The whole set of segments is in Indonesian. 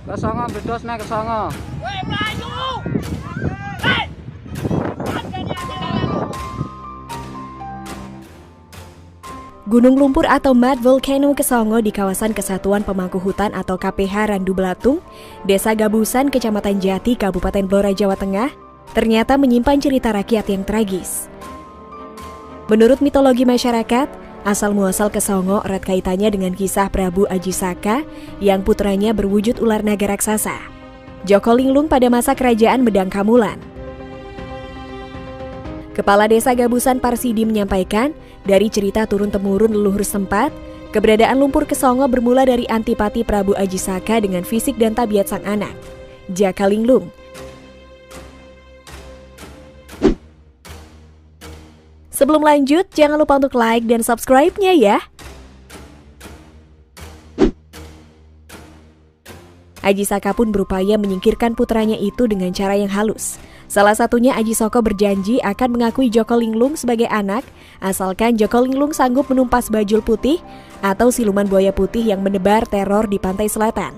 Ke songo bedos nek ke songo. Woi Melayu. Hei. Gunung lumpur atau mud volcano Kesongo di kawasan Kesatuan Pemangku Hutan atau KPH Randu Belatung, Desa Gabusan, Kecamatan Jati, Kabupaten Blora, Jawa Tengah, ternyata menyimpan cerita rakyat yang tragis. Menurut mitologi masyarakat, asal-muasal Kesongo erat kaitannya dengan kisah Prabu Ajisaka yang putranya berwujud ular naga raksasa, Joko Linglung pada masa kerajaan Medang Kamulan. Kepala Desa Gabusan Parsidi menyampaikan, dari cerita turun-temurun leluhur sempat, keberadaan lumpur Kesongo bermula dari antipati Prabu Ajisaka dengan fisik dan tabiat sang anak, Jaka Linglung. Sebelum lanjut, jangan lupa untuk like dan subscribe-nya ya. Ajisaka pun berupaya menyingkirkan putranya itu dengan cara yang halus. Salah satunya Ajisoko berjanji akan mengakui Joko Linglung sebagai anak, asalkan Joko Linglung sanggup menumpas bajul putih atau siluman buaya putih yang menebar teror di pantai selatan.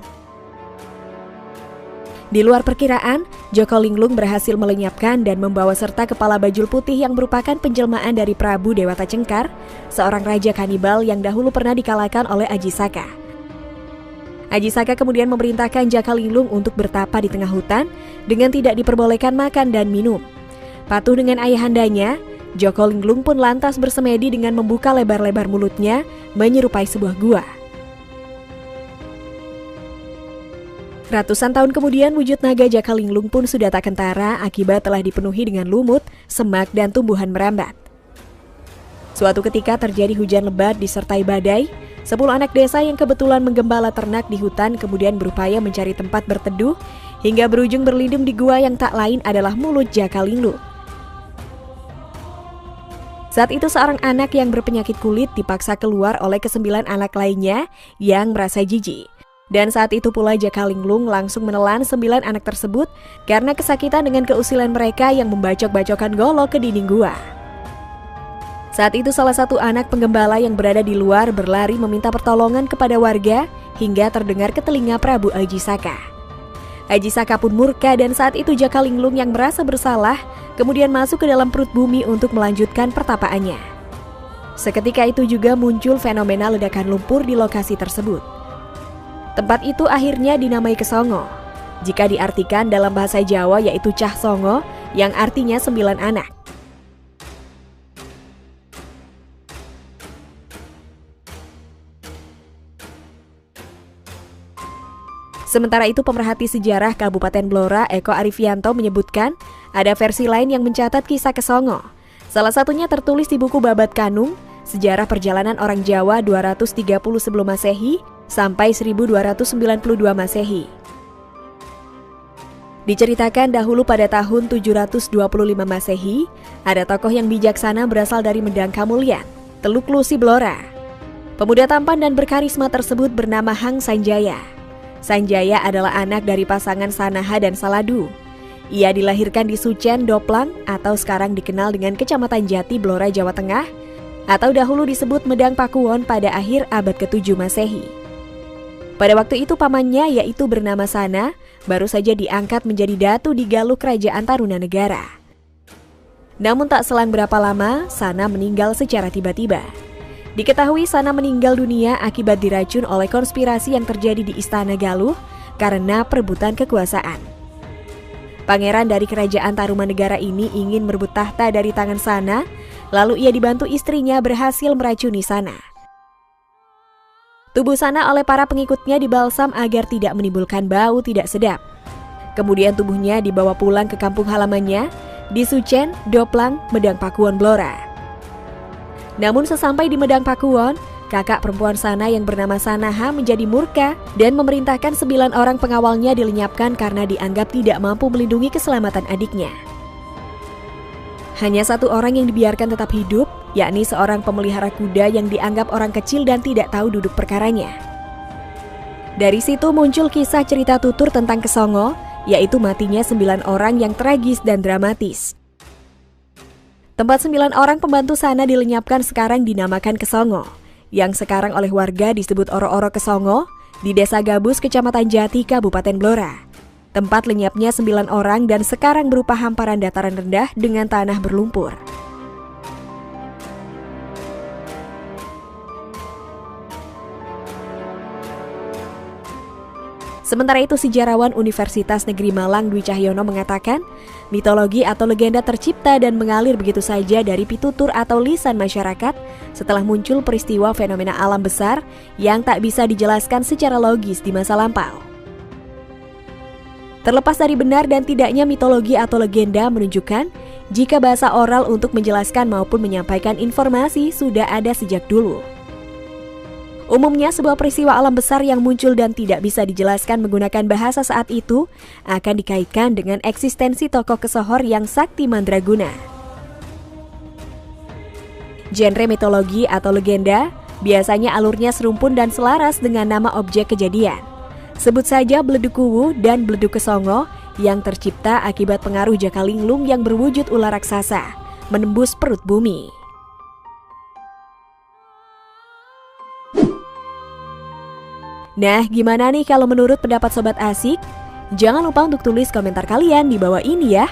Di luar perkiraan, Joko Linglung berhasil melenyapkan dan membawa serta kepala bajul putih yang merupakan penjelmaan dari Prabu Dewata Cengkar, seorang raja kanibal yang dahulu pernah dikalahkan oleh Ajisaka. Ajisaka kemudian memerintahkan Jaka Linglung untuk bertapa di tengah hutan dengan tidak diperbolehkan makan dan minum. Patuh dengan ayahandanya, Joko Linglung pun lantas bersemedi dengan membuka lebar-lebar mulutnya menyerupai sebuah gua. Ratusan tahun kemudian wujud naga Jaka Linglung pun sudah tak kentara akibat telah dipenuhi dengan lumut, semak, dan tumbuhan merambat. Suatu ketika terjadi hujan lebat disertai badai. 10 anak desa yang kebetulan menggembala ternak di hutan kemudian berupaya mencari tempat berteduh hingga berujung berlindung di gua yang tak lain adalah mulut Jaka Linglung. Saat itu seorang anak yang berpenyakit kulit dipaksa keluar oleh ke-9 anak lainnya yang merasa jijik. Dan saat itu pula Jaka Linglung langsung menelan 9 anak tersebut karena kesakitan dengan keusilan mereka yang membacok-bacokkan golok ke dinding gua. Saat itu salah satu anak penggembala yang berada di luar berlari meminta pertolongan kepada warga hingga terdengar ke telinga Prabu Ajisaka. Ajisaka pun murka dan saat itu Jaka Linglung yang merasa bersalah kemudian masuk ke dalam perut bumi untuk melanjutkan pertapaannya. Seketika itu juga muncul fenomena ledakan lumpur di lokasi tersebut. Tempat itu akhirnya dinamai Kesongo. Jika diartikan dalam bahasa Jawa yaitu Cah Songo yang artinya 9 anak. Sementara itu pemerhati sejarah Kabupaten Blora Eko Arifianto menyebutkan ada versi lain yang mencatat kisah Kesongo. Salah satunya tertulis di buku Babat Kanung, Sejarah Perjalanan Orang Jawa 230 sebelum Masehi sampai 1292 Masehi. Diceritakan dahulu pada tahun 725 Masehi, ada tokoh yang bijaksana berasal dari Medang Kamulyan, Teluk Lusi Blora. Pemuda tampan dan berkarisma tersebut bernama Hang Sanjaya. Sanjaya adalah anak dari pasangan Sanaha dan Saladu. Ia dilahirkan di Sucen, Doplang atau sekarang dikenal dengan Kecamatan Jati, Blora, Jawa Tengah atau dahulu disebut Medang Pakuwon pada akhir abad ke-7 Masehi. Pada waktu itu pamannya yaitu bernama Sana baru saja diangkat menjadi datu di Galuh Kerajaan Tarumanegara. Namun tak selang berapa lama Sana meninggal secara tiba-tiba. Diketahui Sana meninggal dunia akibat diracun oleh konspirasi yang terjadi di Istana Galuh karena perebutan kekuasaan. Pangeran dari Kerajaan Tarumanegara ini ingin merebut tahta dari tangan Sana, lalu ia dibantu istrinya berhasil meracuni Sana. Tubuh Sana oleh para pengikutnya dibalsam agar tidak menimbulkan bau tidak sedap. Kemudian tubuhnya dibawa pulang ke kampung halamannya di Sucen, Doplang, Medang Pakuwon, Blora. Namun sesampai di Medang Pakuwon, kakak perempuan Sana yang bernama Sanaha menjadi murka dan memerintahkan 9 orang pengawalnya dilenyapkan karena dianggap tidak mampu melindungi keselamatan adiknya. Hanya satu orang yang dibiarkan tetap hidup, yakni seorang pemelihara kuda yang dianggap orang kecil dan tidak tahu duduk perkaranya. Dari situ muncul kisah cerita tutur tentang Kesongo, yaitu matinya 9 orang yang tragis dan dramatis. Tempat 9 orang pembantu Sana dilenyapkan sekarang dinamakan Kesongo, yang sekarang oleh warga disebut Oro-Oro Kesongo, di Desa Gabus, Kecamatan Jati, Kabupaten Blora. Tempat lenyapnya 9 orang dan sekarang berupa hamparan dataran rendah dengan tanah berlumpur. Sementara itu, sejarawan Universitas Negeri Malang Dwi Cahyono mengatakan, mitologi atau legenda tercipta dan mengalir begitu saja dari pitutur atau lisan masyarakat setelah muncul peristiwa fenomena alam besar yang tak bisa dijelaskan secara logis di masa lampau. Terlepas dari benar dan tidaknya mitologi atau legenda menunjukkan jika bahasa oral untuk menjelaskan maupun menyampaikan informasi sudah ada sejak dulu. Umumnya, sebuah peristiwa alam besar yang muncul dan tidak bisa dijelaskan menggunakan bahasa saat itu akan dikaitkan dengan eksistensi tokoh kesohor yang sakti mandraguna. Genre mitologi atau legenda biasanya alurnya serumpun dan selaras dengan nama objek kejadian. Sebut saja Bledug Kuwu dan Bledug Kesongo yang tercipta akibat pengaruh Jaka Linglung yang berwujud ular raksasa menembus perut bumi. Nah, gimana nih kalau menurut pendapat Sobat Asik? Jangan lupa untuk tulis komentar kalian di bawah ini ya.